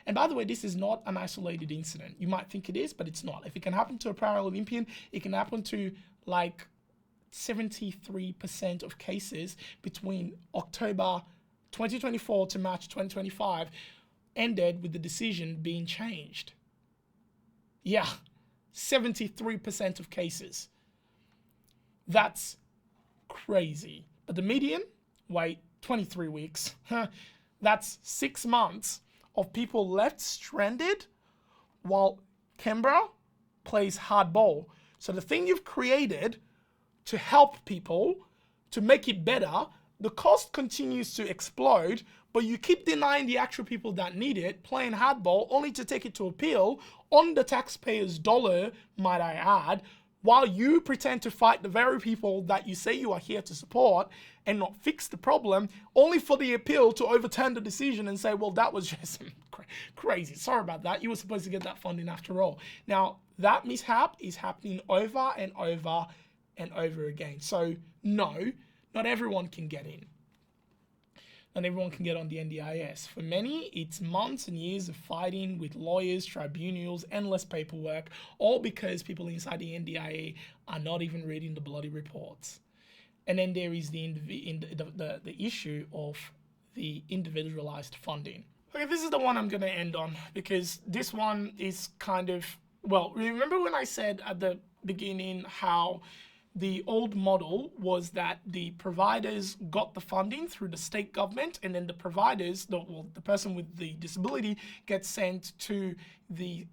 And by the way, this is not an isolated incident. You might think it is, but it's not. If it can happen to a Paralympian, it can happen to like 73% of cases between October 2024 to March 2025 ended with the decision being changed. Yeah, 73% of cases. That's crazy. But the median, wait, 23 weeks. That's 6 months of people left stranded while Canberra plays hardball. So the thing you've created to help people, to make it better, the cost continues to explode, but you keep denying the actual people that need it, playing hardball, only to take it to appeal on the taxpayer's dollar, might I add, while you pretend to fight the very people that you say you are here to support and not fix the problem, only for the appeal to overturn the decision and say, well, that was just crazy. Sorry about that. You were supposed to get that funding after all. Now, that mishap is happening over and over and over again. So, no, not everyone can get in. Not everyone can get on the NDIS. For many, it's months and years of fighting with lawyers, tribunals, endless paperwork, all because people inside the NDIA are not even reading the bloody reports. And then there is the issue of the individualized funding. Okay, this is the one I'm going to end on because this one is kind of, well, remember when I said at the beginning how the old model was that the providers got the funding through the state government, and then the providers, the person with the disability gets sent to the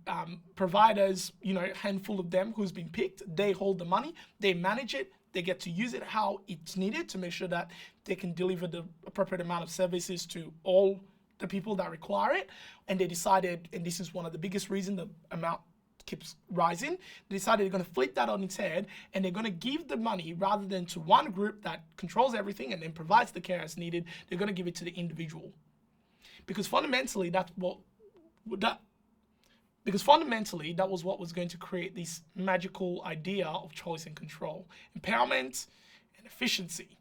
providers, handful of them who's been picked. They hold the money, they manage it, they get to use it how it's needed to make sure that they can deliver the appropriate amount of services to all the people that require it. And they decided, and this is one of the biggest reasons the amount keeps rising, they decided they're going to flip that on its head and they're going to give the money rather than to one group that controls everything and then provides the care as needed. They're going to give it to the individual, because fundamentally that was what was going to create this magical idea of choice and control, empowerment and efficiency.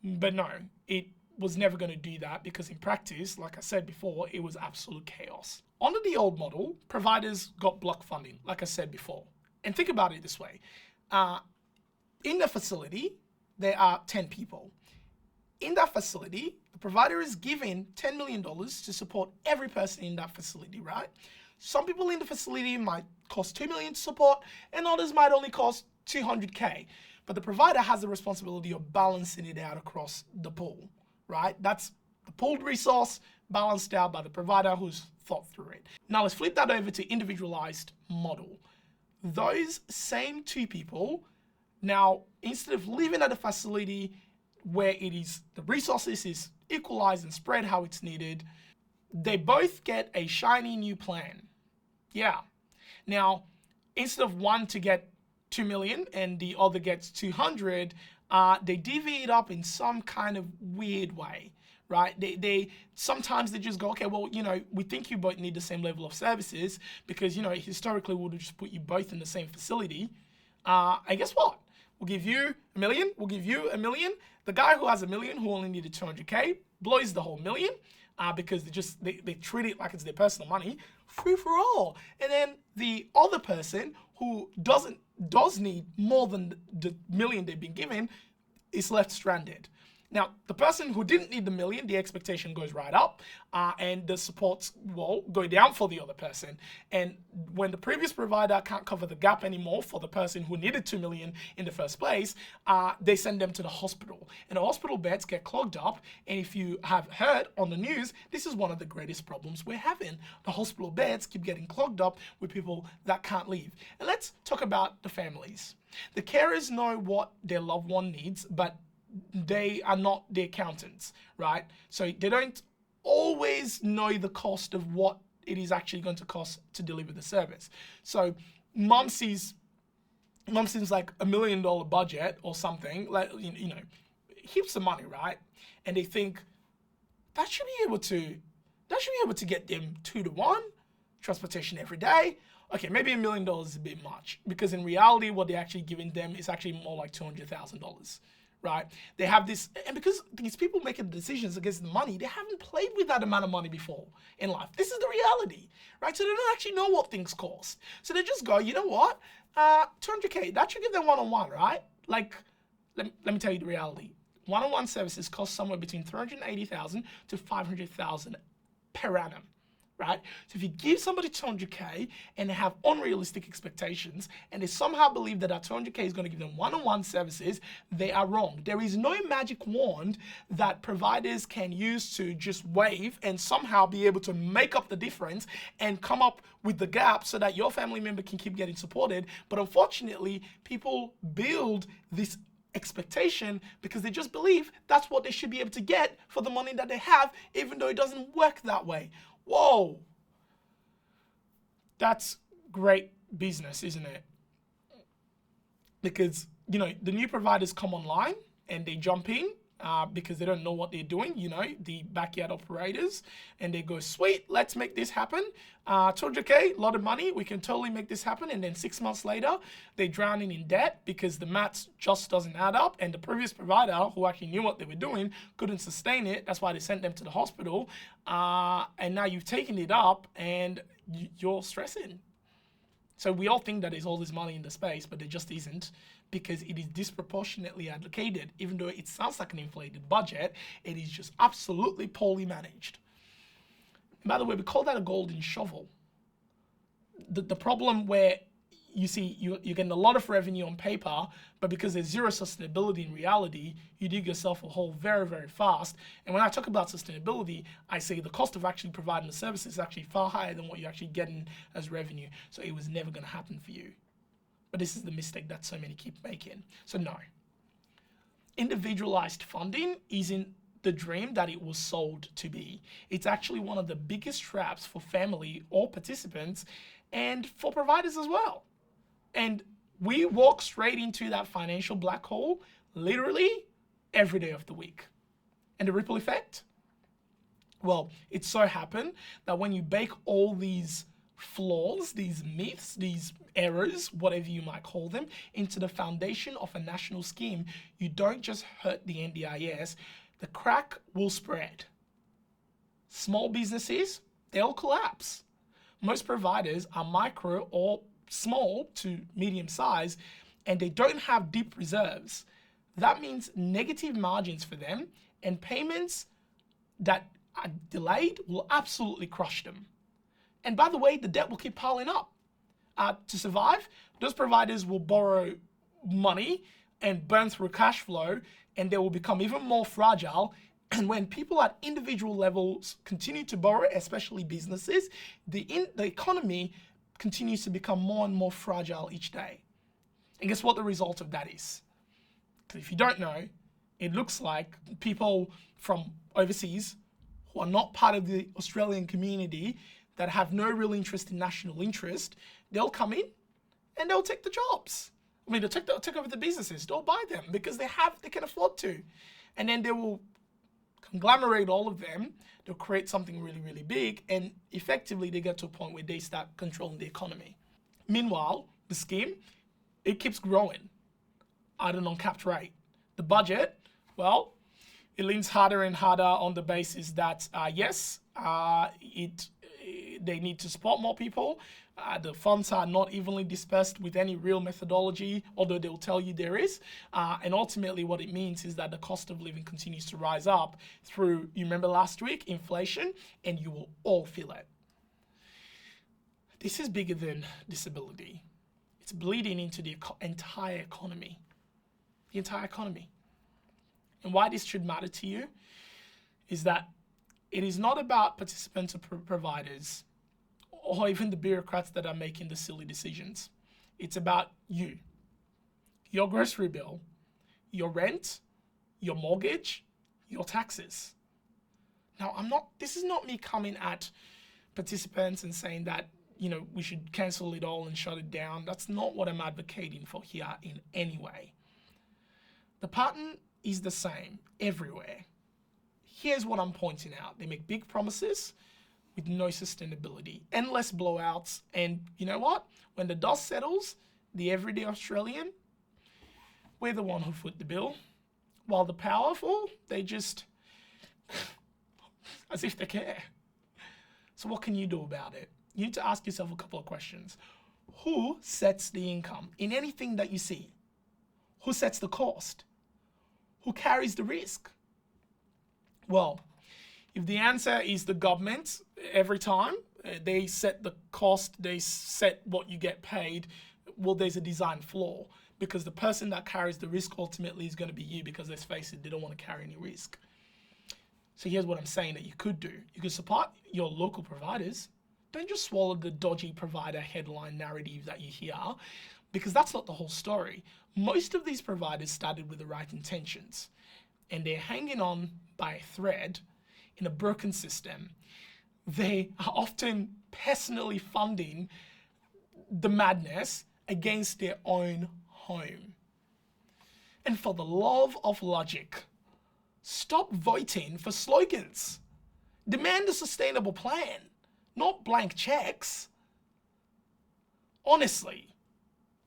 But no, it was never going to do that, because in practice, like I said before, it was absolute chaos. Under the old model, providers got block funding, like I said before. And think about it this way. In the facility, there are 10 people. In that facility, the provider is given $10 million to support every person in that facility, right? Some people in the facility might cost $2 million to support, and others might only cost $200K. But the provider has the responsibility of balancing it out across the pool, right? That's the pooled resource balanced out by the provider who's thought through it. Now let's flip that over to individualized model. Those same 2 people, now instead of living at a facility where it is the resources is equalized and spread how it's needed, they both get a shiny new plan. Yeah. Now, instead of one to get 2 million and the other gets 200, they divvy it up in some kind of weird way, right? They sometimes they just go, okay, well, we think you both need the same level of services because, historically we would have just put you both in the same facility. And guess what? We'll give you $1 million. We'll give you $1 million. The guy who has $1 million, who only needed 200K, blows the whole $1 million because they treat it like it's their personal money, free for all. And then the other person who does need more than the $1 million they've been given is left stranded. Now, the person who didn't need the $1 million, the expectation goes right up, and the supports will go down for the other person. And when the previous provider can't cover the gap anymore for the person who needed $2 million in the first place, they send them to the hospital. And the hospital beds get clogged up. And if you have heard on the news, this is one of the greatest problems we're having. The hospital beds keep getting clogged up with people that can't leave. And let's talk about the families. The carers know what their loved one needs, but they are not the accountants, right? So they don't always know the cost of what it is actually going to cost to deliver the service. So mom sees like $1 million budget or something, like, you know, heaps of money, right? And they think that should be able to get them 2-to-1 transportation every day. Okay, maybe $1 million is a bit much, because in reality, what they're actually giving them is actually more like $200,000, right? They have this, and because these people making decisions against the money, they haven't played with that amount of money before in life. This is the reality, right? So they don't actually know what things cost. So they just go, you know what? 200K, that should give them one-on-one, right? Like, let me tell you the reality. One-on-one services cost somewhere between $380,000 to $500,000 per annum, right? So if you give somebody 200K and they have unrealistic expectations and they somehow believe that 200K is going to give them one-on-one services, they are wrong. There is no magic wand that providers can use to just wave and somehow be able to make up the difference and come up with the gap so that your family member can keep getting supported. But unfortunately, people build this expectation because they just believe that's what they should be able to get for the money that they have, even though it doesn't work that way. Whoa, that's great business, isn't it? Because, you know, the new providers come online and they jump in because they don't know what they're doing, you know, the backyard operators, and they go, sweet, let's make this happen. 200K, a lot of money, we can totally make this happen. And then 6 months later, they're drowning in debt because the maths just doesn't add up. And the previous provider, who actually knew what they were doing, couldn't sustain it. That's why they sent them to the hospital. And now you've taken it up and you're stressing. So we all think that there's all this money in the space, but there just isn't, because it is disproportionately allocated. Even though it sounds like an inflated budget, it is just absolutely poorly managed. And by the way, we call that a golden shovel. The problem where you see you're getting a lot of revenue on paper, but because there's zero sustainability in reality, you dig yourself a hole very, very fast. And when I talk about sustainability, I say the cost of actually providing the service is actually far higher than what you're actually getting as revenue. So it was never going to happen for you. But this is the mistake that so many keep making. So no, individualized funding isn't the dream that it was sold to be. It's actually one of the biggest traps for family or participants and for providers as well. And we walk straight into that financial black hole literally every day of the week. And the ripple effect? Well, it so happened that when you bake all these flaws, these myths, these errors, whatever you might call them, into the foundation of a national scheme, you don't just hurt the NDIS, the crack will spread. Small businesses, they'll collapse. Most providers are micro or small to medium size, and they don't have deep reserves. That means negative margins for them, and payments that are delayed will absolutely crush them. And by the way, the debt will keep piling up. To survive, those providers will borrow money and burn through cash flow, and they will become even more fragile. And when people at individual levels continue to borrow, especially businesses, the economy continues to become more and more fragile each day. And guess what the result of that is? Because if you don't know, it looks like people from overseas who are not part of the Australian community, that have no real interest in national interest, they'll come in and they'll take the jobs. I mean, they'll take over the businesses, they'll buy them because they can afford to. And then they will conglomerate all of them, they'll create something really, really big, and effectively they get to a point where they start controlling the economy. Meanwhile, the scheme, it keeps growing at an uncapped rate. The budget, well, it leans harder and harder on the basis that, they need to support more people. The funds are not evenly dispersed with any real methodology, although they'll tell you there is. And ultimately what it means is that the cost of living continues to rise up through, you remember last week, inflation, and you will all feel it. This is bigger than disability. It's bleeding into the entire economy. The entire economy. And why this should matter to you is that it is not about participants or providers or even the bureaucrats that are making the silly decisions. It's about you, your grocery bill, your rent, your mortgage, your taxes. Now, this is not me coming at participants and saying that, we should cancel it all and shut it down. That's not what I'm advocating for here in any way. The pattern is the same everywhere. Here's what I'm pointing out. They make big promises with no sustainability, endless blowouts, and you know what? When the dust settles, the everyday Australian, we're the one who foot the bill. While the powerful, they just, as if they care. So what can you do about it? You need to ask yourself a couple of questions. Who sets the income in anything that you see? Who sets the cost? Who carries the risk? Well, if the answer is the government, every time they set the cost, they set what you get paid, well, there's a design flaw, because the person that carries the risk ultimately is going to be you, because let's face it, they don't want to carry any risk. So here's what I'm saying that you could do. You could support your local providers. Don't just swallow the dodgy provider headline narrative that you hear, because that's not the whole story. Most of these providers started with the right intentions, and they're hanging on by a thread in a broken system. They are often personally funding the madness against their own home. And for the love of logic, stop voting for slogans. Demand a sustainable plan, not blank checks. Honestly,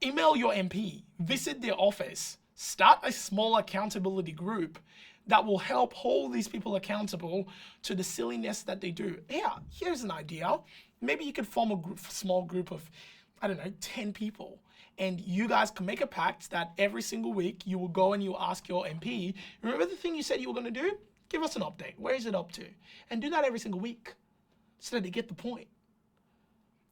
email your MP, visit their office, start a small accountability group that will help hold these people accountable to the silliness that they do. Yeah, here's an idea. Maybe you could form a small group of, 10 people. And you guys can make a pact that every single week you will go and you ask your MP, remember the thing you said you were going to do? Give us an update. Where is it up to? And do that every single week so that they get the point.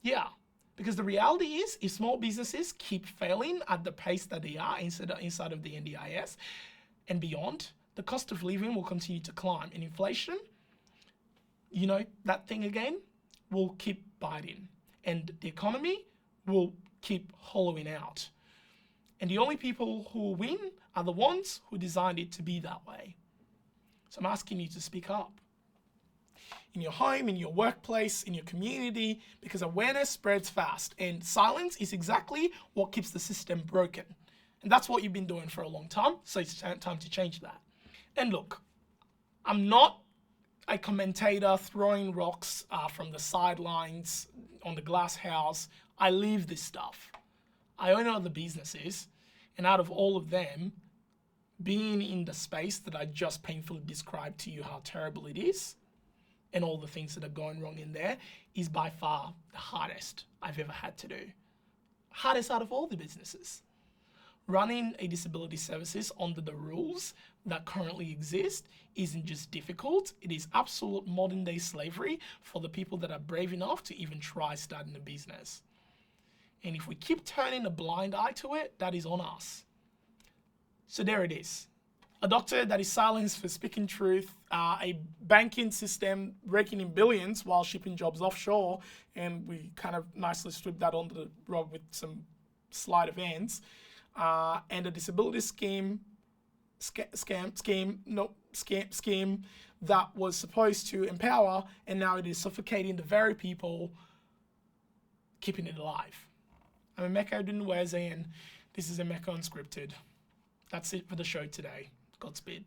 Yeah, because the reality is, if small businesses keep failing at the pace that they are inside of the NDIS and beyond, the cost of living will continue to climb. And inflation, that thing again, will keep biting. And the economy will keep hollowing out. And the only people who win are the ones who designed it to be that way. So I'm asking you to speak up. In your home, in your workplace, in your community, because awareness spreads fast, and silence is exactly what keeps the system broken. And that's what you've been doing for a long time, so it's time to change that. And look, I'm not a commentator throwing rocks from the sidelines on the glass house. I live this stuff. I own other businesses, and out of all of them, being in the space that I just painfully described to you how terrible it is, and all the things that are going wrong in there, is by far the hardest I've ever had to do. Hardest out of all the businesses. Running a disability services under the rules that currently exist isn't just difficult, it is absolute modern day slavery for the people that are brave enough to even try starting a business. And if we keep turning a blind eye to it, that is on us. So there it is. A doctor that is silenced for speaking truth, a banking system raking in billions while shipping jobs offshore, and we kind of nicely sweep that under the rug with some sleight of hands, and a disability scheme that was supposed to empower, and now it is suffocating the very people keeping it alive. I'm Emeka Edwin-Nweze, and this is Emeka Unscripted. That's it for the show today. Godspeed.